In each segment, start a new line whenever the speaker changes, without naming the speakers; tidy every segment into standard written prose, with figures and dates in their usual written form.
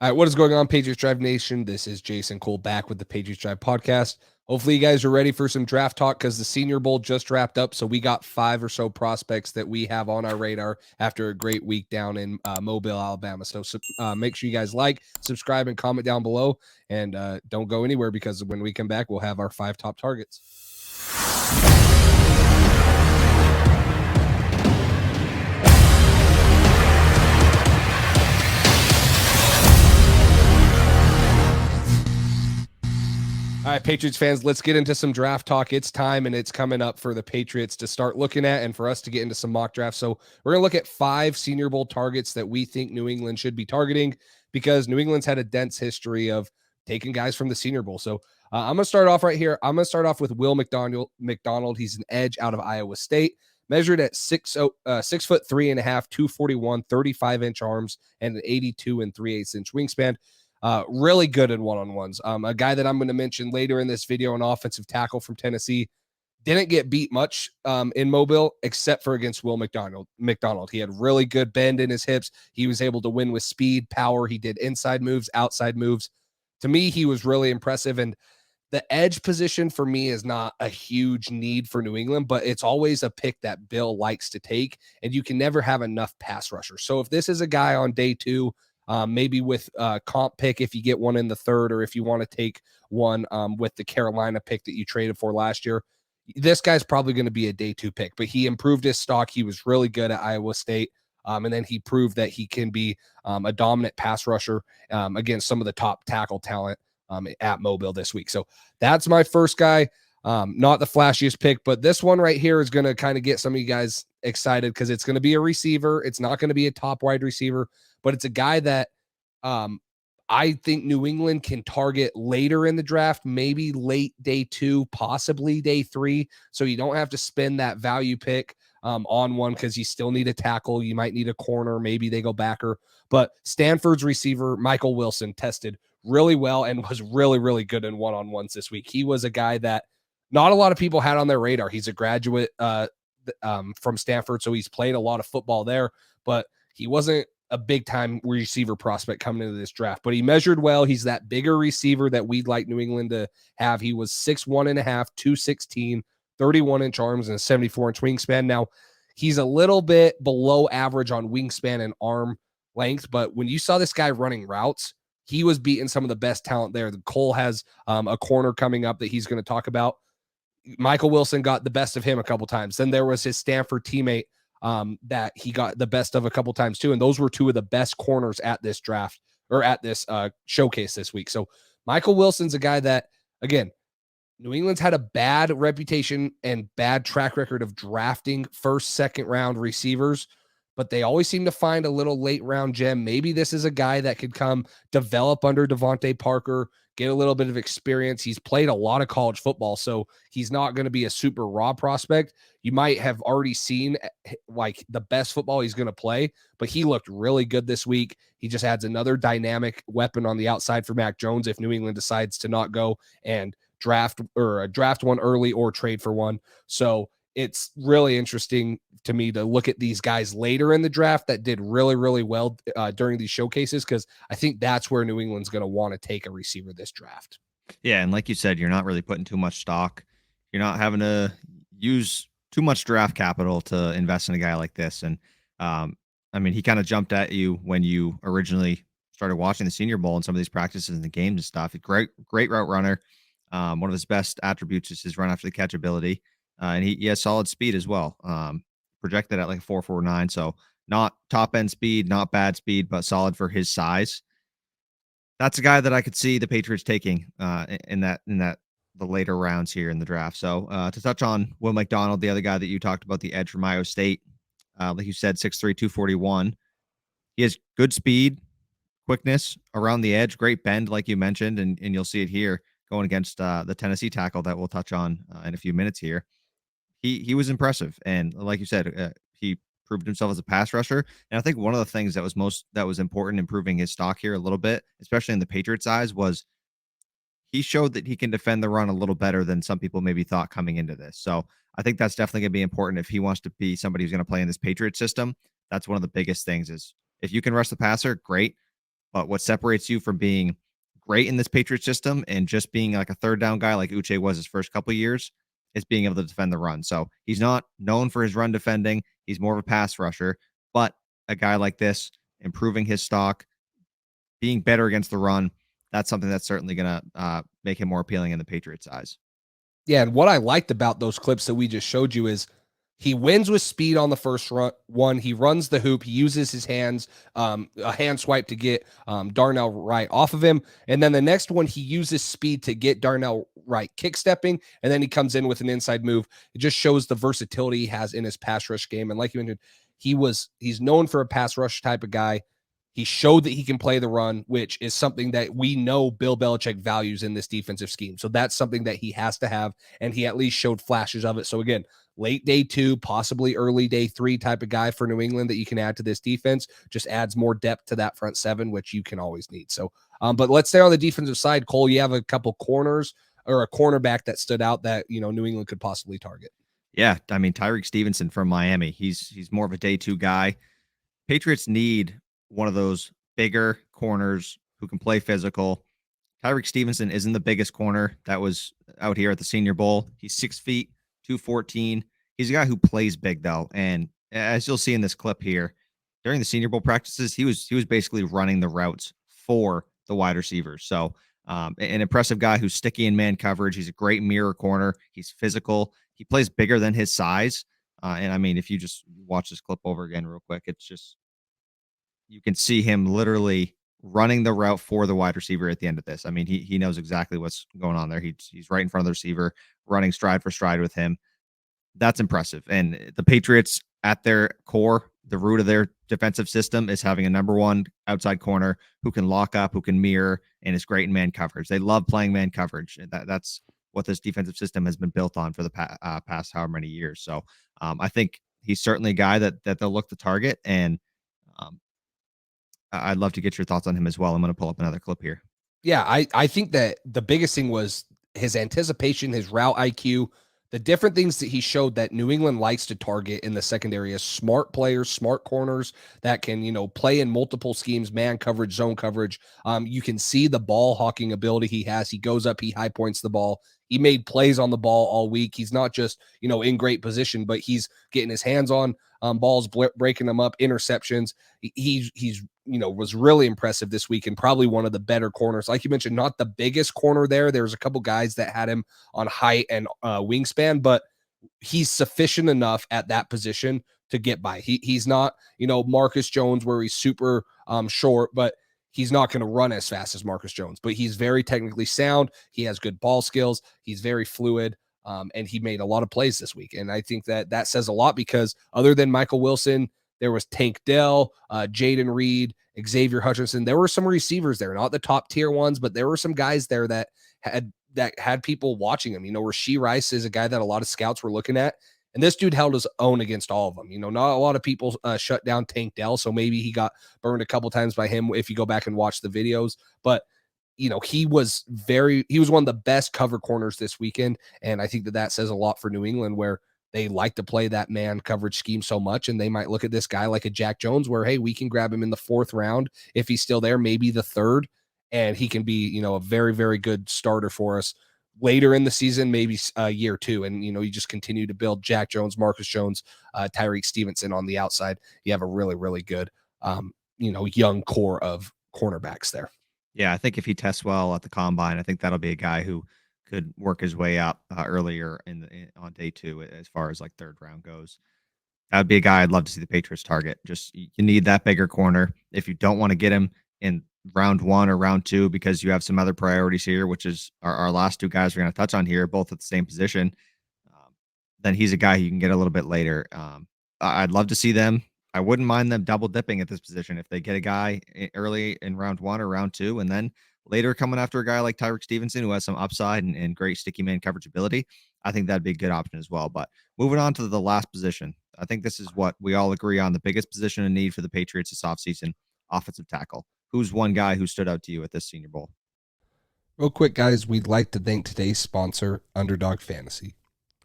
All right, what is going on, Patriots Drive Nation? This is Jason Cole back with the Patriots Drive podcast. Hopefully, you guys are ready for some draft talk because the Senior Bowl just wrapped up. So we got 5 or so prospects that we have on our radar after a great week down in Mobile, Alabama. So make sure you guys like, subscribe, and comment down below. And don't go anywhere because when we come back, we'll have our 5 top targets. All right, Patriots fans, let's get into some draft talk. It's time, and it's coming up for the Patriots to start looking at and for us to get into some mock drafts. So we're going to look at 5 Senior Bowl targets that we think New England should be targeting because New England's had a dense history of taking guys from the Senior Bowl. So I'm going to start off right here. I'm going to start off with Will McDonald. He's an edge out of Iowa State, measured at 6'3.5", 241, 35-inch arms, and an 82 3/8-inch wingspan. Really good in one-on-ones. A guy that I'm going to mention later in this video, an offensive tackle from Tennessee, didn't get beat much in Mobile except for against Will McDonald. He had really good bend in his hips. He was able to win with speed, power. He did inside moves, outside moves. To me, he was really impressive. And the edge position for me is not a huge need for New England, but it's always a pick that Bill likes to take, and you can never have enough pass rushers. So if this is a guy on day 2, maybe with a comp pick if you get one in the 3rd, or if you want to take one with the Carolina pick that you traded for last year, this guy's probably going to be a day 2 pick. But he improved his stock. He was really good at Iowa State, and then he proved that he can be a dominant pass rusher against some of the top tackle talent at Mobile this week. So that's my first guy. Not the flashiest pick, but this one right here is going to kind of get some of you guys excited because it's going to be a receiver. It's not going to be a top wide receiver, but it's a guy that I think New England can target later in the draft, maybe late day 2, possibly day 3. So you don't have to spend that value pick on one because you still need a tackle. You might need a corner. Maybe they go backer. But Stanford's receiver, Michael Wilson, tested really well and was really, really good in one-on-ones this week. He was a guy that not a lot of people had on their radar. He's a graduate from Stanford, so he's played a lot of football there, but he wasn't a big-time receiver prospect coming into this draft. But he measured well. He's that bigger receiver that we'd like New England to have. He was 6'1.5", 216, 31-inch arms, and a 74-inch wingspan. Now, he's a little bit below average on wingspan and arm length, but when you saw this guy running routes, he was beating some of the best talent there. Cole has a corner coming up that he's going to talk about. Michael Wilson got the best of him a couple times. Then there was his Stanford teammate that he got the best of a couple times too. And those were 2 of the best corners at this draft or at this showcase this week. So Michael Wilson's a guy that, again, New England's had a bad reputation and bad track record of drafting first, second round receivers, but they always seem to find a little late round gem. Maybe this is a guy that could come develop under Devontae Parker, get a little bit of experience. He's played a lot of college football, so he's not going to be a super raw prospect. You might have already seen like the best football he's going to play, but he looked really good this week. He just adds another dynamic weapon on the outside for Mac Jones if New England decides to not go and draft one early or trade for one. So it's really interesting to me to look at these guys later in the draft that did really, really well during these showcases, because I think that's where New England's going to want to take a receiver this draft.
Yeah, and like you said, you're not really putting too much stock. You're not having to use too much draft capital to invest in a guy like this. And I mean, he kind of jumped at you when you originally started watching the Senior Bowl and some of these practices and the games and stuff. Great route runner. One of his best attributes is his run after the catch ability. And he has solid speed as well. Projected at like 4.49. So not top end speed, not bad speed, but solid for his size. That's a guy that I could see the Patriots taking in the later rounds here in the draft. So to touch on Will McDonald, the other guy that you talked about, the edge from Iowa State, like you said, 6'3", 241. He has good speed, quickness around the edge, great bend, like you mentioned, and you'll see it here going against the Tennessee tackle that we'll touch on in a few minutes here. He was impressive, and like you said, he proved himself as a pass rusher. And I think one of the things that was important in proving his stock here a little bit, especially in the Patriots' eyes, was he showed that he can defend the run a little better than some people maybe thought coming into this. So I think that's definitely going to be important if he wants to be somebody who's going to play in this Patriot system. That's one of the biggest things is if you can rush the passer, great. But what separates you from being great in this Patriot system and just being like a third down guy like Uche was his first couple of years is being able to defend the run. So he's not known for his run defending. He's more of a pass rusher, but a guy like this, improving his stock, being better against the run, that's something that's certainly going to make him more appealing in the Patriots' eyes.
Yeah, and what I liked about those clips that we just showed you is he wins with speed on the first one. He runs the hoop. He uses his hands, a hand swipe to get Darnell Wright off of him. And then the next one, he uses speed to get Darnell Wright kick stepping. And then he comes in with an inside move. It just shows the versatility he has in his pass rush game. And like you mentioned, he's known for a pass rush type of guy. He showed that he can play the run, which is something that we know Bill Belichick values in this defensive scheme. So that's something that he has to have, and he at least showed flashes of it. So again, late day 2, possibly early day 3 type of guy for New England that you can add to this defense. Just adds more depth to that front 7, which you can always need. So, but let's stay on the defensive side. Cole, you have a couple corners or a cornerback that stood out that, New England could possibly target.
Yeah, I mean, Tyreek Stevenson from Miami, he's more of a day 2 guy. Patriots need one of those bigger corners who can play physical. Tyreek Stevenson isn't the biggest corner that was out here at the Senior Bowl. He's 6 feet, 214. He's a guy who plays big though, and as you'll see in this clip here, during the Senior Bowl practices, he was basically running the routes for the wide receivers. So an impressive guy who's sticky in man coverage. He's a great mirror corner. He's physical. He plays bigger than his size. And I mean, if you just watch this clip over again real quick, it's just you can see him literally running the route for the wide receiver at the end of this. I mean, he knows exactly what's going on there. He's right in front of the receiver, running stride for stride with him. That's impressive. And the Patriots at their core, the root of their defensive system is having a number 1 outside corner who can lock up, who can mirror, and is great in man coverage. They love playing man coverage. That's what this defensive system has been built on for the past however many years. So I think he's certainly a guy that they'll look to target. And I'd love to get your thoughts on him as well. I'm going to pull up another clip here.
Yeah, I think that the biggest thing was his anticipation, his route IQ, the different things that he showed that New England likes to target in the secondary is smart players, smart corners that can, play in multiple schemes, man coverage, zone coverage. You can see the ball hawking ability he has. He goes up, he high points the ball. He made plays on the ball all week. He's not just, in great position, but he's getting his hands on balls, breaking them up, interceptions. He's was really impressive this week and probably one of the better corners. Like you mentioned, not the biggest corner there. There's a couple guys that had him on height and wingspan, but he's sufficient enough at that position to get by. He's not, Marcus Jones where he's super short, but he's not going to run as fast as Marcus Jones, but he's very technically sound. He has good ball skills. He's very fluid. And he made a lot of plays this week. And I think that says a lot because other than Michael Wilson, there was Tank Dell, Jaden Reed, Xavier Hutchinson. There were some receivers there, not the top tier ones, but there were some guys there that had people watching him. Rashee Rice is a guy that a lot of scouts were looking at. And this dude held his own against all of them. Not a lot of people shut down Tank Dell, so maybe he got burned a couple times by him if you go back and watch the videos. But he was one of the best cover corners this weekend. And I think that says a lot for New England where they like to play that man coverage scheme so much. And they might look at this guy like a Jack Jones where, hey, we can grab him in the 4th round. If he's still there, maybe the 3rd, and he can be, a very, very good starter for us later in the season, maybe year 2. And, you just continue to build Jack Jones, Marcus Jones, Tyreek Stevenson on the outside. You have a really, really good, young core of cornerbacks there.
Yeah, I think if he tests well at the combine, I think that'll be a guy who could work his way up earlier on day 2 as far as like 3rd round goes. That would be a guy I'd love to see the Patriots target. Just you need that bigger corner. If you don't want to get him in round 1 or round 2 because you have some other priorities here, which is our last 2 guys we're going to touch on here, both at the same position, then he's a guy you can get a little bit later. I'd love to see them. I wouldn't mind them double dipping at this position if they get a guy early in round 1 or round 2, and then later coming after a guy like Tyreek Stevenson who has some upside and great sticky man coverage ability. I think that'd be a good option as well. But moving on to the last position, I think this is what we all agree on the biggest position in need for the Patriots this offseason, offensive tackle. Who's one guy who stood out to you at this Senior Bowl?
Real quick, guys, we'd like to thank today's sponsor, Underdog Fantasy.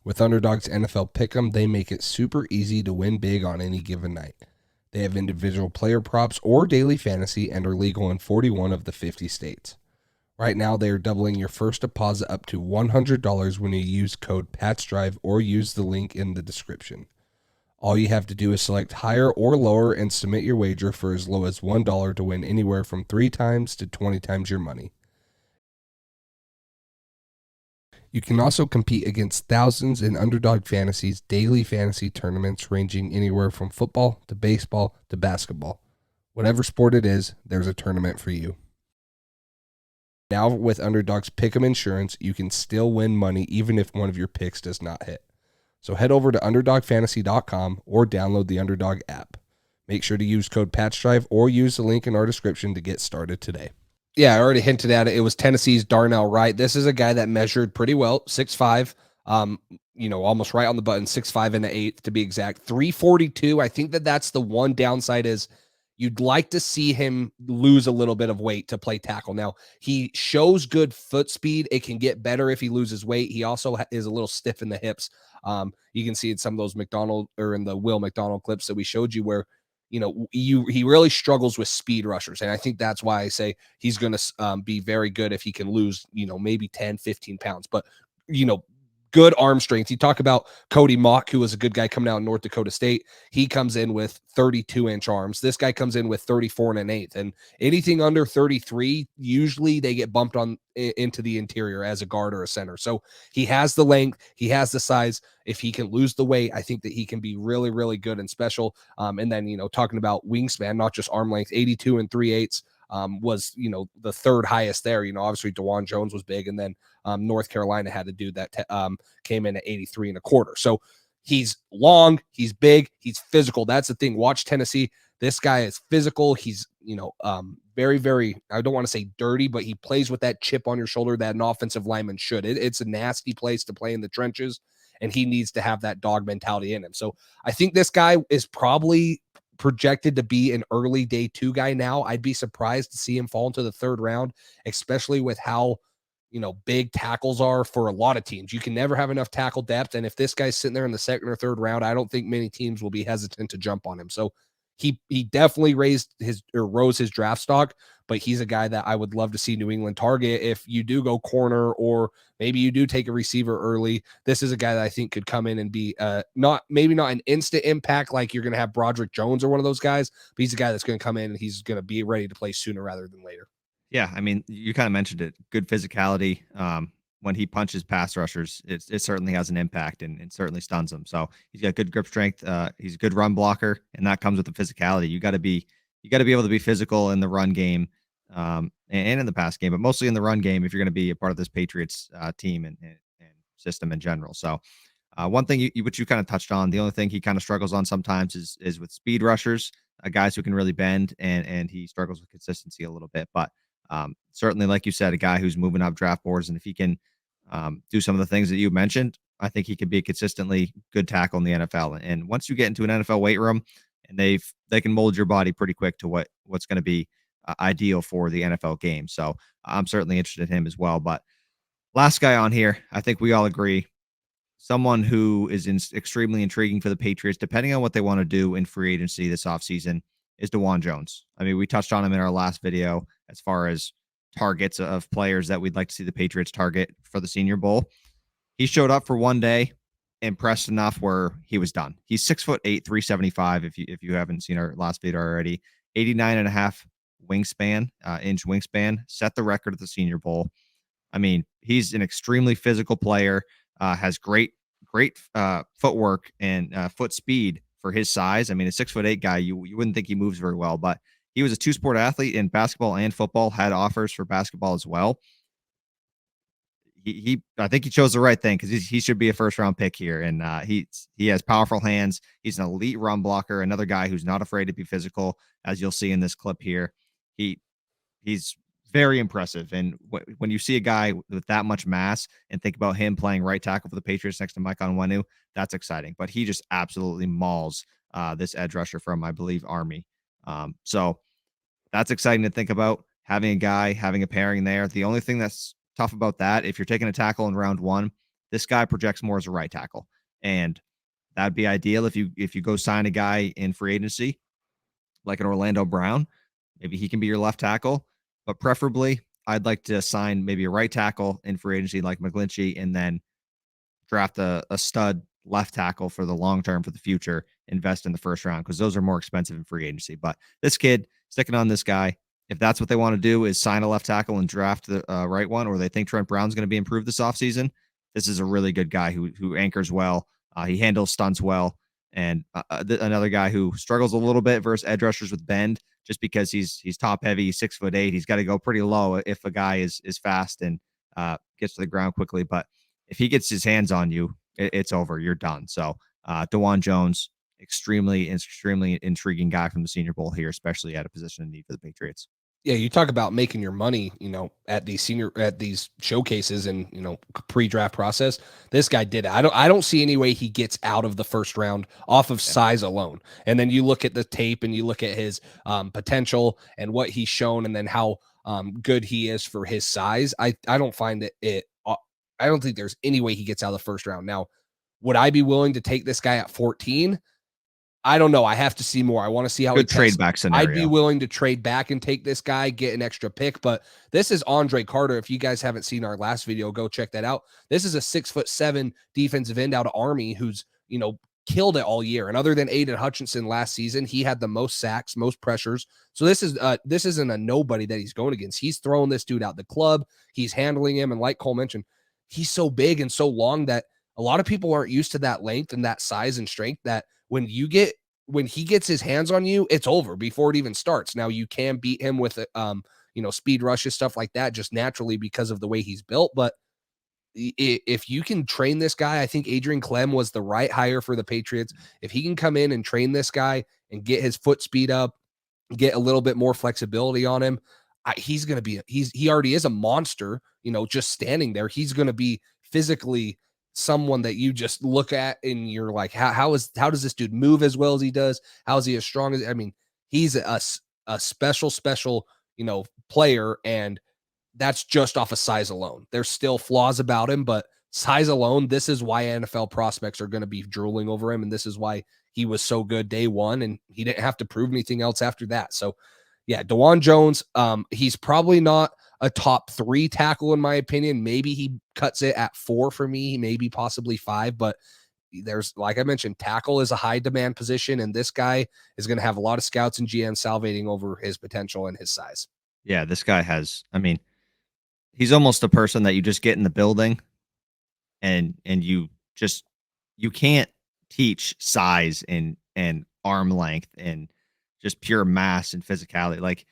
With Underdog's NFL Pick'em, they make it super easy to win big on any given night. They have individual player props or daily fantasy and are legal in 41 of the 50 states. Right now, they are doubling your first deposit up to $100 when you use code PATSDRIVE or use the link in the description. All you have to do is select higher or lower and submit your wager for as low as $1 to win anywhere from 3 times to 20 times your money. You can also compete against thousands in Underdog Fantasy's daily fantasy tournaments ranging anywhere from football to baseball to basketball. Whatever sport it is, there's a tournament for you. Now with Underdog's Pick'em Insurance, you can still win money even if one of your picks does not hit. So head over to UnderdogFantasy.com or download the Underdog app. Make sure to use code PatchDrive or use the link in our description to get started today. Yeah, I already hinted at it. It was Tennessee's Darnell Wright. This is a guy that measured pretty well, 6'5", almost right on the button, 6'5" and an eighth to be exact, 342. I think that's the one downside is you'd like to see him lose a little bit of weight to play tackle. Now, he shows good foot speed. It can get better if he loses weight. He also is a little stiff in the hips. You can see in some of those in the Will McDonald clips that we showed you where, he really struggles with speed rushers. And I think that's why I say he's going to be very good if he can lose, maybe 10, 15 pounds. But, good arm strength. You talk about Cody Mock, who was a good guy coming out of North Dakota State. He comes in with 32-inch arms. This guy comes in with 34 and an eighth. And anything under 33, usually they get bumped on into the interior as a guard or a center. So he has the length. He has the size. If he can lose the weight, I think that he can be really, really good and special. And then, talking about wingspan, not just arm length, 82 and 3/8 was, the third highest there. Obviously DeJuan Jones was big. And then North Carolina had a dude that came in at 83 and a quarter. So he's long, he's big, he's physical. That's the thing. Watch Tennessee. This guy is physical. He's, very, very, I don't want to say dirty, but he plays with that chip on your shoulder that an offensive lineman should. It's a nasty place to play in the trenches, and he needs to have that dog mentality in him. So I think this guy is probably projected to be an early day 2 guy now. I'd be surprised to see him fall into the 3rd round, especially with how, big tackles are for a lot of teams. You can never have enough tackle depth. And if this guy's sitting there in the 2nd or 3rd round, I don't think many teams will be hesitant to jump on him. So he definitely rose his draft stock, but he's a guy that I would love to see New England target. If you do go corner, or maybe you do take a receiver early, this is a guy that I think could come in and be maybe not an instant impact like you're going to have Broderick Jones or one of those guys, but he's a guy that's going to come in and he's going to be ready to play sooner rather than later.
Yeah, I mean, you kind of mentioned it. Good physicality. When he punches pass rushers, it certainly has an impact and certainly stuns them. So he's got good grip strength. He's a good run blocker, and that comes with the physicality. You got to be able to be physical in the run game, and in the pass game, but mostly in the run game if you're going to be a part of this Patriots team and system in general. So one thing which you kind of touched on, the only thing he kind of struggles on sometimes is with speed rushers, guys who can really bend, and he struggles with consistency a little bit, but. Certainly, like you said, a guy who's moving up draft boards, and if he can do some of the things that you mentioned, I think he could be a consistently good tackle in the NFL. And once you get into an NFL weight room, and they can mold your body pretty quick to what's going to be ideal for the NFL game. So I'm certainly interested in him as well. But last guy on here, I think we all agree, someone who is extremely intriguing for the Patriots, depending on what they want to do in free agency this offseason, is DeJuan Jones. I mean, we touched on him in our last video as far as targets of players that we'd like to see the Patriots target for the Senior Bowl. He showed up for one day, impressed enough where he was done. He's 6'8", 375. If you haven't seen our last video already, 89 and a half wingspan, inch wingspan, set the record at the Senior Bowl. I mean, he's an extremely physical player, has great footwork and foot speed for his size. I mean, a 6'8" guy, you wouldn't think he moves very well, but he was a 2-sport athlete in basketball and football, had offers for basketball as well. I think he chose the right thing because he should be a 1st-round pick here. And he has powerful hands. He's an elite run blocker, another guy who's not afraid to be physical, as you'll see in this clip here. He's very impressive. And when you see a guy with that much mass and think about him playing right tackle for the Patriots next to Mike Onwenu, that's exciting. But he just absolutely mauls this edge rusher from, I believe, Army. So that's exciting to think about, having a pairing there. The only thing that's tough about that, if you're taking a tackle in round 1, this guy projects more as a right tackle. And that'd be ideal if you go sign a guy in free agency. like an Orlando Brown. Maybe he can be your left tackle, but preferably I'd like to sign maybe a right tackle in free agency like McGlinchey, and then draft a stud left tackle for the long term for the future, invest in the first round because those are more expensive in free agency. But this kid, sticking on this guy, if that's what they want to do is sign a left tackle and draft the right one, or they think Trent Brown's going to be improved this offseason, this is a really good guy who anchors well. He handles stunts well. And another guy who struggles a little bit versus edge rushers with bend, just because he's top heavy, he's 6'8". He's got to go pretty low if a guy is fast and gets to the ground quickly. But if he gets his hands on you, it's over. You're done. So DeJuan Jones, extremely intriguing guy from the Senior Bowl here, especially at a position of need for the Patriots.
Yeah, you talk about making your money, at these showcases and pre-draft process. This guy did it. I don't see any way he gets out of the first round off of size alone. And then you look at the tape and you look at his potential and what he's shown, and then how good he is for his size. I don't find it. I don't think there's any way he gets out of the first round. Now, would I be willing to take this guy at 14? I don't know. I have to see more. I want to see how
good trade back scenario.
I'd be willing to trade back and take this guy, get an extra pick. But this is Andre Carter. If you guys haven't seen our last video, go check that out. This is a 6'7" defensive end out of Army who's killed it all year. And other than Aiden Hutchinson last season, he had the most sacks, most pressures. So this isn't a nobody that he's going against. He's throwing this dude out the club. He's handling him, and like Cole mentioned, he's so big and so long that a lot of people aren't used to that length and that size and strength, that when he gets his hands on you, it's over before it even starts. Now you can beat him with speed rushes, stuff like that, just naturally because of the way he's built. But if you can train this guy, I think Adrian Clem was the right hire for the Patriots. If he can come in and train this guy and get his foot speed up, get a little bit more flexibility on him, he's going to be, he already is a monster, just standing there. He's going to be physically someone that you just look at and you're like, how does this dude move as well as he does? How is he as strong as, he's a special, player. And that's just off of size alone. There's still flaws about him, but size alone, this is why NFL prospects are going to be drooling over him. And this is why he was so good day one, and he didn't have to prove anything else after that. So yeah, DeJuan Jones, he's probably not a top 3 tackle in my opinion. Maybe he cuts it at 4 for me, maybe possibly 5, but there's, like I mentioned, tackle is a high demand position, and this guy is going to have a lot of scouts and GMs salivating over his potential and his size.
Yeah, this guy has, he's almost a person that you just get in the building and you can't teach size and arm length and just pure mass and physicality. Like,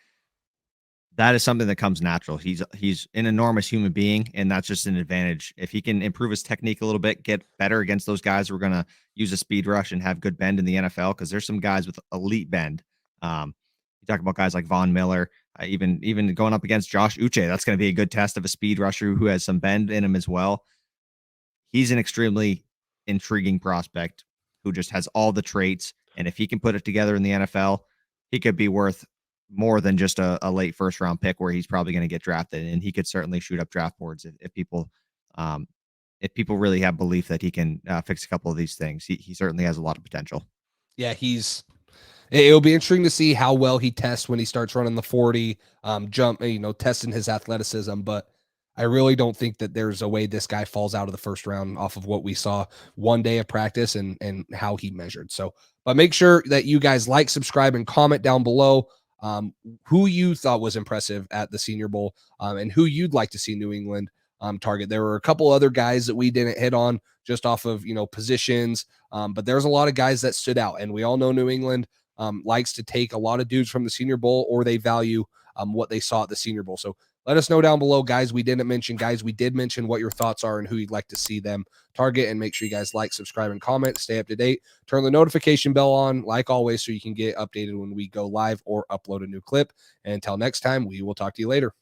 that is something that comes natural. He's an enormous human being, and that's just an advantage. If he can improve his technique a little bit, get better against those guys who are going to use a speed rush and have good bend in the NFL, because there's some guys with elite bend. You talk about guys like Von Miller, even going up against Josh Uche. That's going to be a good test of a speed rusher who has some bend in him as well. He's an extremely intriguing prospect who just has all the traits, and if he can put it together in the NFL, he could be worth more than just a late first round pick where he's probably going to get drafted. And he could certainly shoot up draft boards if people really have belief that he can fix a couple of these things. He certainly has a lot of potential.
Yeah, it'll be interesting to see how well he tests when he starts running the 40 jump, testing his athleticism. But I really don't think that there's a way this guy falls out of the first round off of what we saw one day of practice and how he measured. So, but make sure that you guys like, subscribe, and comment down below who you thought was impressive at the Senior Bowl, and who you'd like to see New England target. There were a couple other guys that we didn't hit on just off of positions, but there's a lot of guys that stood out, and we all know New England likes to take a lot of dudes from the Senior Bowl, or they value what they saw at the Senior Bowl. So let us know down below, guys. We did mention what your thoughts are and who you'd like to see them target. And make sure you guys like, subscribe, and comment. Stay up to date. Turn the notification bell on, like always, so you can get updated when we go live or upload a new clip. And until next time, we will talk to you later.